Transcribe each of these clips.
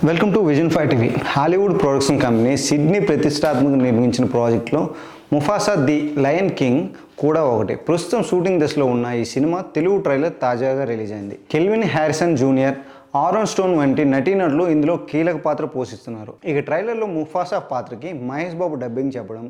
Welcome to vision 5 TV. Hollywood production company Sydney ప్రతిష్టాత్మకంగా నిర్మించిన ప్రాజెక్టులో ముఫాసా ది లయన్ కింగ్ కూడా ఒకటి. ప్రస్తుతం షూటింగ్ దశలో ఉన్న ఈ సినిమా తెలుగు ట్రైలర్ తాజాగా రిలీజ్ అయింది. Kelvin Harrison junior, Aaron stone వంటి నటీనటులు ఇందులో కీలక పాత్ర పోషిస్తున్నారు. ఇక ట్రైలర్లో ముఫాసా పాత్రకి మహేష్ బాబు డబ్బింగ్ చెప్పడం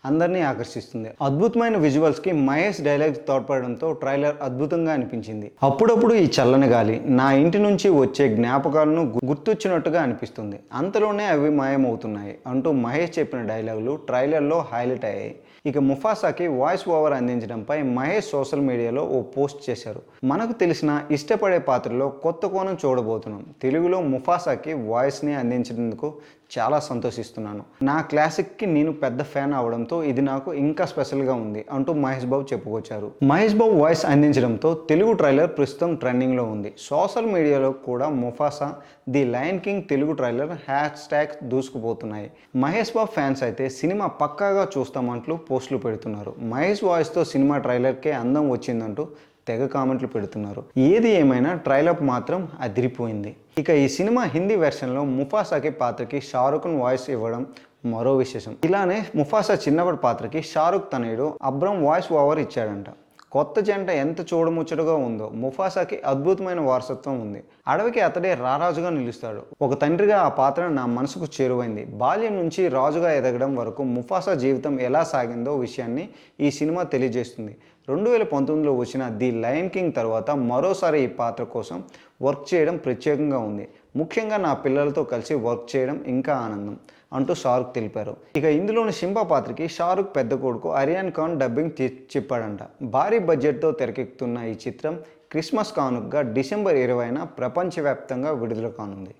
అందరినీ ఆకర్షిస్తుంది. అద్భుతమైన విజువల్స్కి మహేష్ డైలాగ్స్ తోడ్పడడంతో ట్రైలర్ అద్భుతంగా అనిపించింది. అప్పుడప్పుడు ఈ చల్లని గాలి నా ఇంటి నుంచి వచ్చే జ్ఞాపకాలను గుర్తొచ్చినట్టుగా అనిపిస్తుంది, అంతలోనే అవి మాయమవుతున్నాయి అంటూ మహేష్ చెప్పిన డైలాగులు ట్రైలర్లో హైలైట్ అయ్యాయి. ఇక ముఫాసాకి వాయిస్ ఓవర్ అందించడంపై మహేష్ సోషల్ మీడియాలో ఓ పోస్ట్ చేశారు. మనకు తెలిసిన ఇష్టపడే పాత్రలో కొత్త కోణం చూడబోతున్నాం. తెలుగులో ముఫాసాకి వాయిస్ని అందించినందుకు చాలా సంతోషిస్తున్నాను. నా క్లాసిక్కి నేను పెద్ద ఫ్యాన్ అవడంతో ఇది నాకు ఇంకా స్పెషల్గా ఉంది అంటూ మహేష్ బాబు చెప్పుకొచ్చారు. మహేష్ బాబు వాయిస్ అందించడంతో తెలుగు ట్రైలర్ ప్రస్తుతం ట్రెండింగ్లో ఉంది. సోషల్ మీడియాలో కూడా Mufasa the lion king Telugu trailer hashtags దూసుకుపోతున్నాయి. మహేష్ బాబు ఫ్యాన్స్ అయితే సినిమా పక్కాగా చూస్తామంటూ పోస్టులు పెడుతున్నారు. మహేష్ వాయిస్తో సినిమా ట్రైలర్కే అందం వచ్చిందంటూ తెగ కామెంట్లు పెడుతున్నారు. ఏది ఏమైనా ట్రైలర్ మాత్రం అదిరిపోయింది. ఇక ఈ సినిమా హిందీ వెర్షన్లో ముఫాసాకి పాత్రకి షారుఖ్ వాయిస్ ఇవ్వడం మరో విశేషం. ఇలానే ముఫాసా చిన్నప్పటి పాత్రకి షారుఖ్ తనయుడు అబ్రమ్ వాయిస్ ఓవర్ ఇచ్చాడంట. కొత్త జంట ఎంత చూడముచ్చటగా ఉందో. ముఫాసాకి అద్భుతమైన వారసత్వం ఉంది. అడవికి అతడే రారాజుగా నిలుస్తాడు. ఒక తండ్రిగా ఆ పాత్ర నా మనసుకు చేరువైంది. బాల్యం నుంచి రాజుగా ఎదగడం వరకు ముఫాసా జీవితం ఎలా సాగిందో విషయాన్ని ఈ సినిమా తెలియజేస్తుంది. 2019లో వచ్చిన ది లయన్ కింగ్ తర్వాత మరోసారి ఈ పాత్ర కోసం వర్క్ చేయడం ప్రత్యేకంగా ఉంది. ముఖ్యంగా నా పిల్లలతో కలిసి వర్క్ చేయడం ఇంకా ఆనందం అంటూ షారుఖ్ తెలిపారు. ఇక ఇందులోని సింబా పాత్రకి షారుఖ్ పెద్ద కొడుకు అరియాన్ ఖాన్ డబ్బింగ్ చెప్పాడంట. భారీ బడ్జెట్తో తెరకెక్కుతున్న ఈ చిత్రం క్రిస్మస్ కానుకగా డిసెంబర్ 20న ప్రపంచవ్యాప్తంగా విడుదల కానుంది.